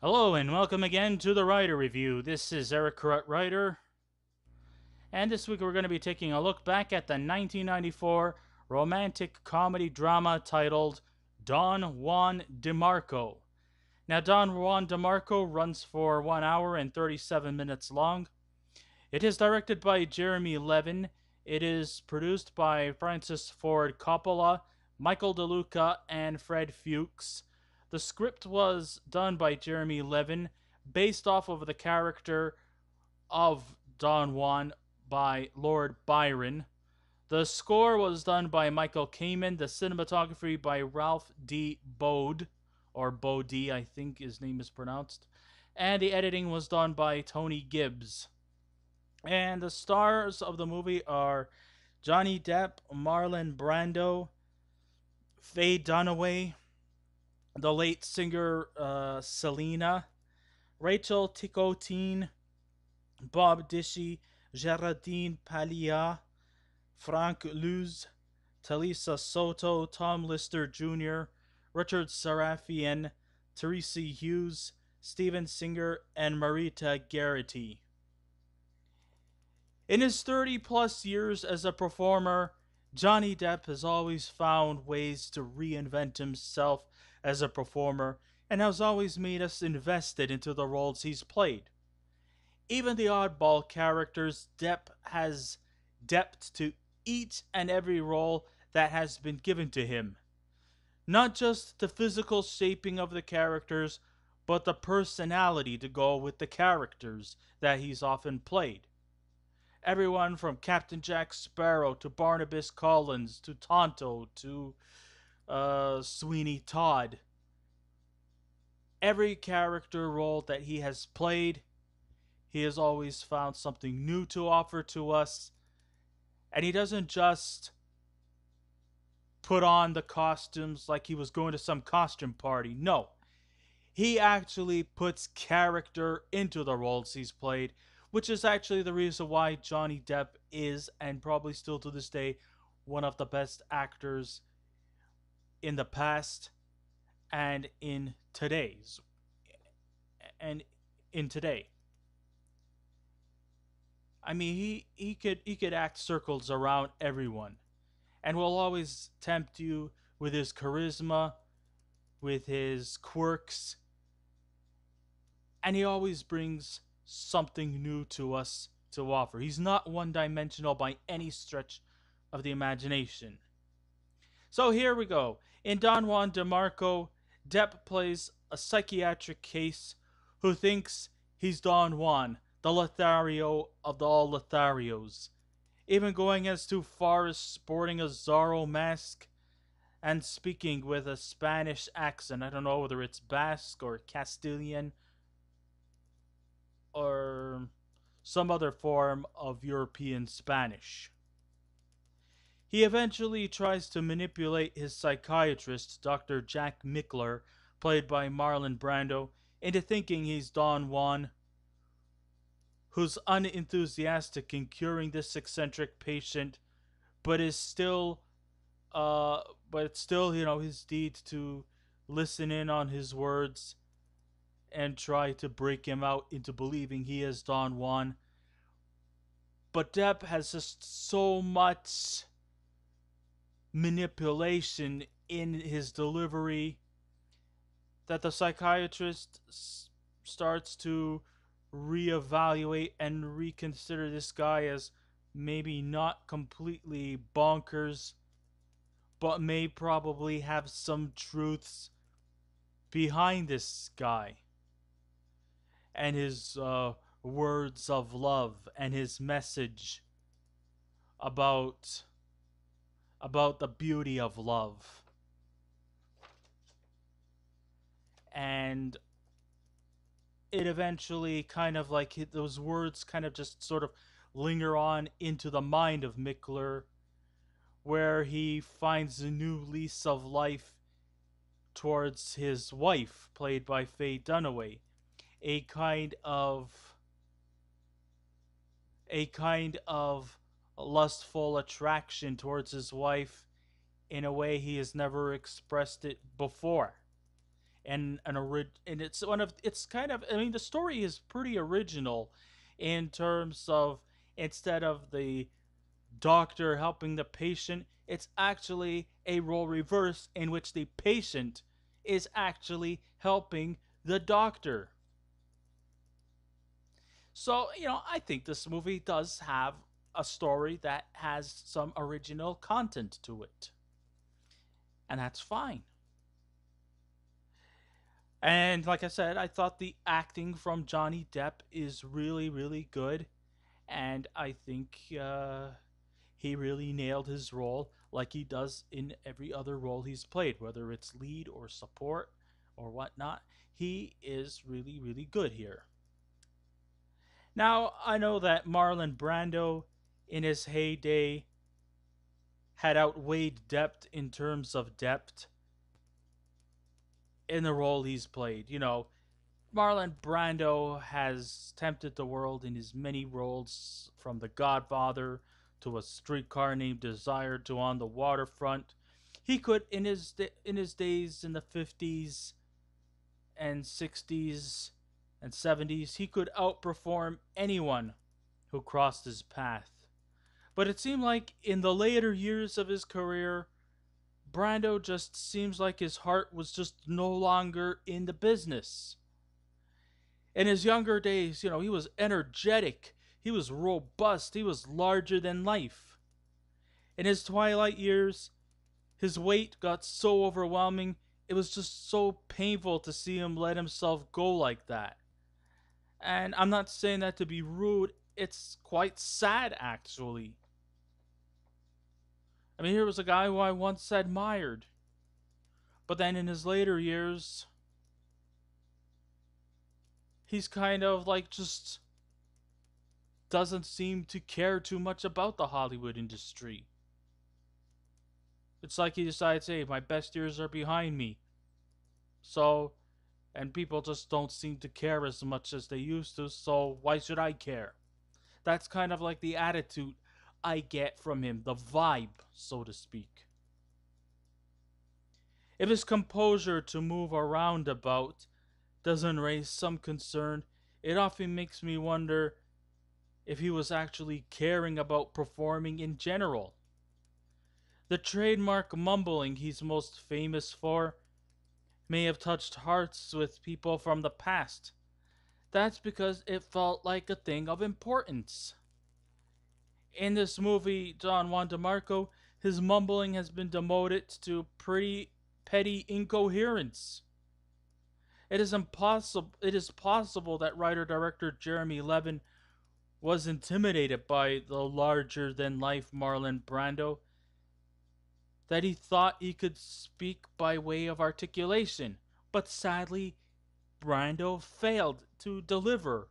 Hello and welcome again to the Writer Review. This is Eric Correct Writer, and this week we're going to be taking a look back at the 1994 romantic comedy drama titled Don Juan DeMarco. Now, Don Juan DeMarco runs for 1 hour and 37 minutes long. It is directed by Jeremy Leven. It is produced by Francis Ford Coppola, Michael DeLuca, and Fred Fuchs. The script was done by Jeremy Leven, based off of the character of Don Juan by Lord Byron. The score was done by Michael Kamen, the cinematography by Ralph D. Bode, or Bode, I think his name is pronounced, and the editing was done by Tony Gibbs. And the stars of the movie are Johnny Depp, Marlon Brando, Faye Dunaway, the late singer Selina, Rachel Ticotin, Bob Dishy, Geraldine Palihas, Franc Hughes, Talisa Soto, Tom Lister Jr., Richard Sarafian, Teresa Hughes, Steven Singer, and Marita Geraghty. In his 30-plus years as a performer, Johnny Depp has always found ways to reinvent himself as a performer and has always made us invested into the roles he's played. Even the oddball characters, Depp has depth to each and every role that has been given to him. Not just the physical shaping of the characters, but the personality to go with the characters that he's often played. Everyone from Captain Jack Sparrow to Barnabas Collins to Tonto to Sweeney Todd. Every character role that he has played, he has always found something new to offer to us. And he doesn't just put on the costumes like he was going to some costume party. No. He actually puts character into the roles he's played, which is actually the reason why Johnny Depp is, and probably still to this day, one of the best actors in the past and in today's. And in today. I mean, he could act circles around everyone, and will always tempt you with his charisma, with his quirks, and he always brings something new to us to offer. He's not one-dimensional by any stretch of the imagination. So here we go. In Don Juan DeMarco, Depp plays a psychiatric case who thinks he's Don Juan, the Lothario of all Lotharios, even going as too far as sporting a Zorro mask and speaking with a Spanish accent. I don't know whether it's Basque or Castilian or some other form of European Spanish. He eventually tries to manipulate his psychiatrist, Dr. Jack Mickler, played by Marlon Brando, into thinking he's Don Juan, who's unenthusiastic in curing this eccentric patient, but is still, his deed to listen in on his words and try to break him out into believing he is Don Juan. But Depp has just so much manipulation in his delivery that the psychiatrist starts to reevaluate and reconsider this guy as maybe not completely bonkers, but may probably have some truths behind this guy and his words of love and his message about the beauty of love. And it eventually kind of like those words kind of just sort of linger on into the mind of Mickler, where he finds a new lease of life towards his wife, played by Faye Dunaway, a kind of lustful attraction towards his wife in a way he has never expressed it before. and it's kind of, I mean, the story is pretty original in terms of, instead of the doctor helping the patient, it's actually a role reverse in which the patient is actually helping the doctor. So, I think this movie does have a story that has some original content to it. And that's fine. And like I said, I thought the acting from Johnny Depp is really, really good. And I think he really nailed his role like he does in every other role he's played, whether it's lead or support or whatnot. He is really, really good here. Now, I know that Marlon Brando, in his heyday, had outweighed depth in terms of depth in the role he's played. Marlon Brando has tempted the world in his many roles, from The Godfather to A Streetcar Named Desire to On the Waterfront. He could, in his days in the 50s and 60s and 70s, he could outperform anyone who crossed his path. But it seemed like in the later years of his career, Brando just seems like his heart was just no longer in the business. In his younger days, he was energetic, he was robust, he was larger than life. In his twilight years, his weight got so overwhelming, it was just so painful to see him let himself go like that. And I'm not saying that to be rude, it's quite sad actually. I mean, here was a guy who I once admired. But then in his later years, he's kind of like just doesn't seem to care too much about the Hollywood industry. It's like he decides, hey, my best years are behind me. So, and people just don't seem to care as much as they used to, so why should I care? That's kind of like the attitude I get from him, the vibe, so to speak. If his composure to move around about doesn't raise some concern, it often makes me wonder if he was actually caring about performing in general. The trademark mumbling he's most famous for may have touched hearts with people from the past. That's because it felt like a thing of importance. In this movie, Juan DeMarco, his mumbling has been demoted to pretty petty incoherence. It is possible that writer director Jeremy Leven was intimidated by the larger than life Marlon Brando, that he thought he could speak by way of articulation, but sadly Brando failed to deliver.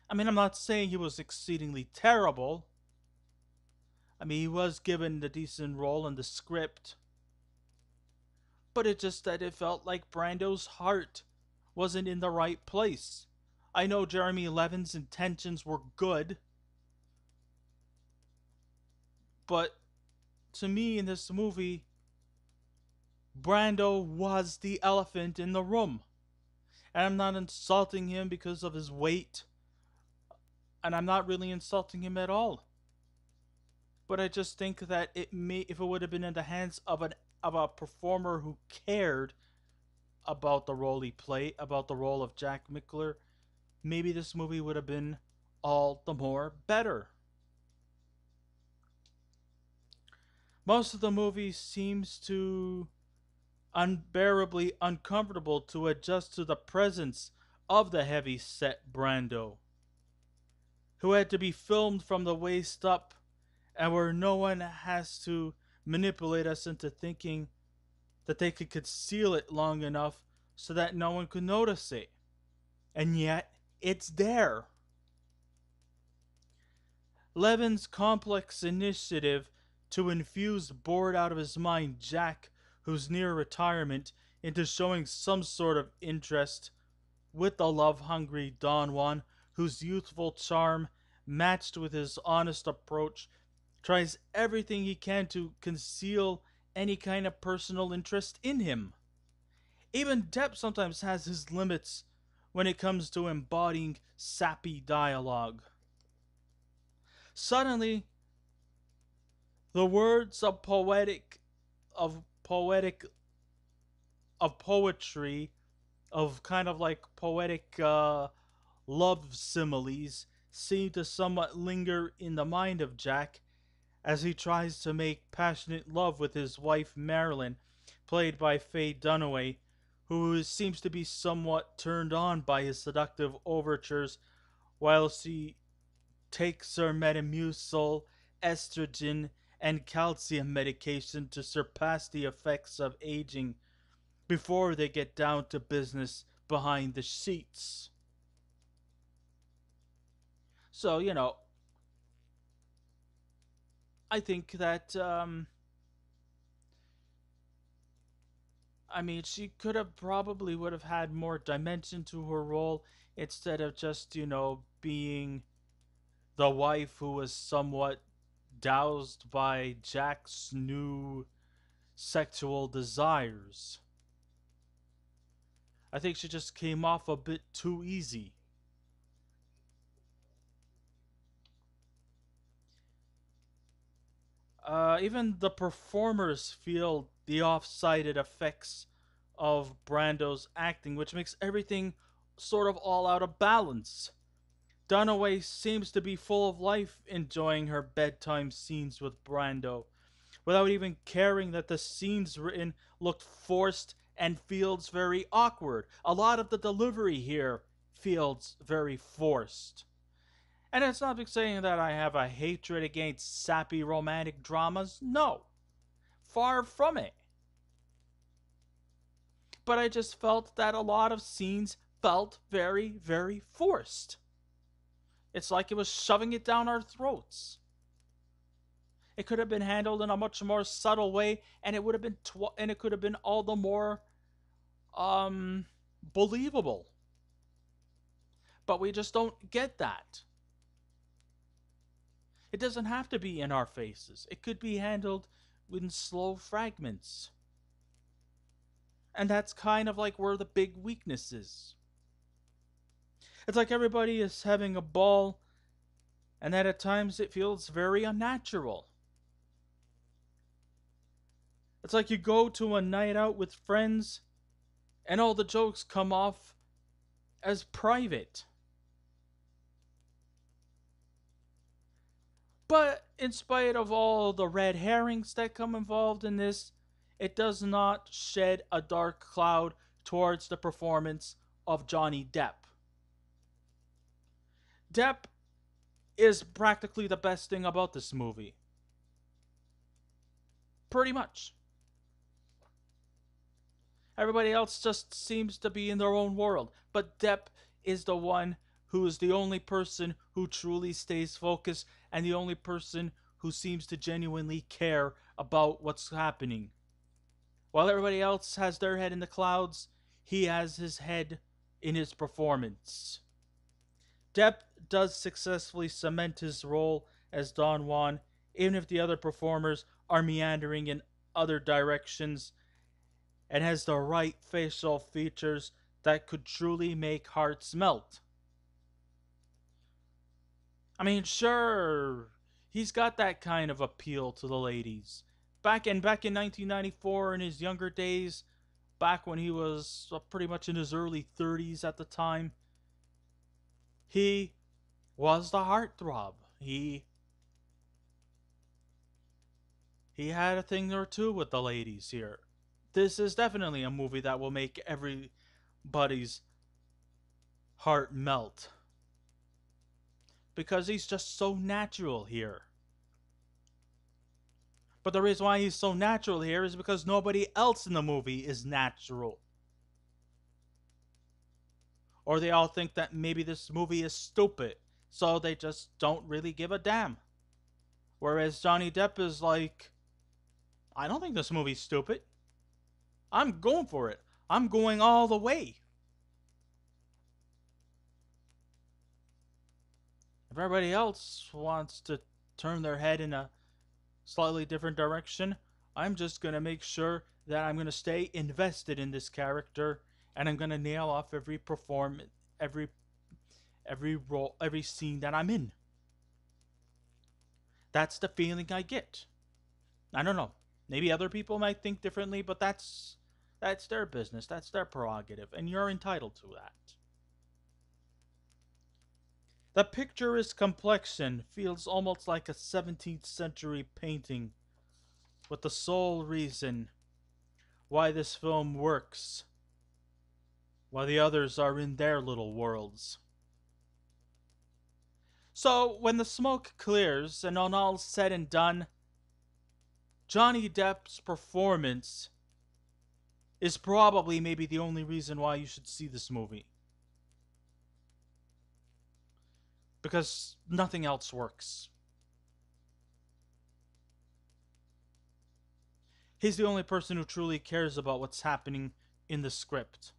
I mean, I'm not saying he was exceedingly terrible. I mean, he was given a decent role in the script, but it just that it felt like Brando's heart wasn't in the right place. I know Jeremy Levin's intentions were good, but to me in this movie, Brando was the elephant in the room. And I'm not insulting him because of his weight, and I'm not really insulting him at all. But I just think that if it would have been in the hands of a performer who cared about the role he played, about the role of Jack Mickler, maybe this movie would have been all the more better. Most of the movie seems to unbearably uncomfortable to adjust to the presence of the heavy set Brando, who had to be filmed from the waist up, and where no one has to manipulate us into thinking that they could conceal it long enough so that no one could notice it. And yet, it's there. Levin's complex initiative to infuse bored out of his mind Jack, who's near retirement, into showing some sort of interest with the love-hungry Don Juan, whose youthful charm, matched with his honest approach, tries everything he can to conceal any kind of personal interest in him. Even Depp sometimes has his limits when it comes to embodying sappy dialogue. Suddenly, the words of poetic of poetry of kind of like poetic love similes seem to somewhat linger in the mind of Jack as he tries to make passionate love with his wife Marilyn, played by Faye Dunaway, who seems to be somewhat turned on by his seductive overtures while she takes her Metamucil, estrogen, and calcium medication to surpass the effects of aging before they get down to business behind the sheets. So, I think that, she could have probably would have had more dimension to her role instead of just, being the wife who was somewhat doused by Jack's new sexual desires. I think she just came off a bit too easy. Even the performers feel the off-sided effects of Brando's acting, which makes everything sort of all out of balance. Dunaway seems to be full of life, enjoying her bedtime scenes with Brando, without even caring that the scenes written looked forced and feels very awkward. A lot of the delivery here feels very forced. And it's not saying that I have a hatred against sappy romantic dramas. No, far from it. But I just felt that a lot of scenes felt very, very forced. It's like it was shoving it down our throats. It could have been handled in a much more subtle way, and it would have been and it could have been all the more believable. But we just don't get that. It doesn't have to be in our faces. It could be handled in slow fragments. And that's kind of like where the big weakness is. It's like everybody is having a ball, and that at times it feels very unnatural. It's like you go to a night out with friends, and all the jokes come off as private. But in spite of all the red herrings that come involved in this, it does not shed a dark cloud towards the performance of Johnny Depp. Depp is practically the best thing about this movie. Pretty much. Everybody else just seems to be in their own world, but Depp is the one who is the only person who truly stays focused and the only person who seems to genuinely care about what's happening. While everybody else has their head in the clouds, he has his head in his performance. Depp does successfully cement his role as Don Juan, even if the other performers are meandering in other directions, and has the right facial features that could truly make hearts melt. Sure, he's got that kind of appeal to the ladies. Back in 1994, in his younger days, back when he was pretty much in his early 30s at the time, he was the heartthrob. He had a thing or two with the ladies here. This is definitely a movie that will make everybody's heart melt. Because he's just so natural here. But the reason why he's so natural here is because nobody else in the movie is natural. Or they all think that maybe this movie is stupid, so they just don't really give a damn. Whereas Johnny Depp is like, I don't think this movie's stupid. I'm going for it. I'm going all the way. If everybody else wants to turn their head in a slightly different direction, I'm just going to make sure that I'm going to stay invested in this character, and I'm going to nail off every performance, every role, every scene that I'm in. That's the feeling I get. I don't know. Maybe other people might think differently, but that's their business. That's their prerogative, and you're entitled to that. The picturesque complexion feels almost like a 17th century painting, with the sole reason why this film works, while the others are in their little worlds. So, when the smoke clears and on all's said and done, Johnny Depp's performance is probably maybe the only reason why you should see this movie. Because nothing else works. He's the only person who truly cares about what's happening in the script.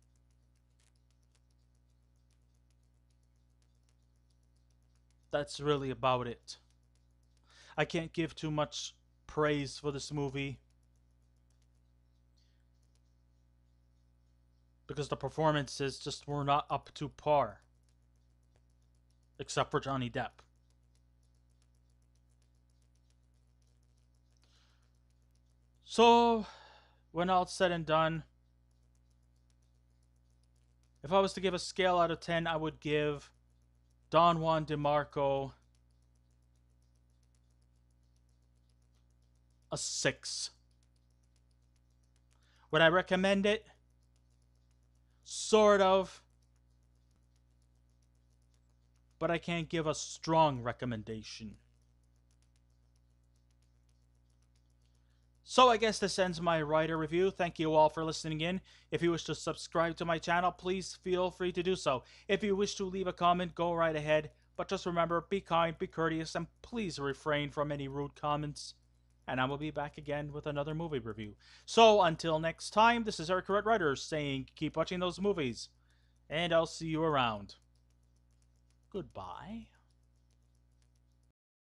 That's really about it. I can't give too much praise for this movie, because the performances just were not up to par. Except for Johnny Depp. So, when all's said and done, if I was to give a scale out of 10, I would give Don Juan DeMarco a 6. Would I recommend it? Sort of. But I can't give a strong recommendation. So I guess this ends my writer review. Thank you all for listening in. If you wish to subscribe to my channel, please feel free to do so. If you wish to leave a comment, go right ahead. But just remember, be kind, be courteous, and please refrain from any rude comments. And I will be back again with another movie review. So until next time, this is Eric Writer saying keep watching those movies. And I'll see you around. Goodbye.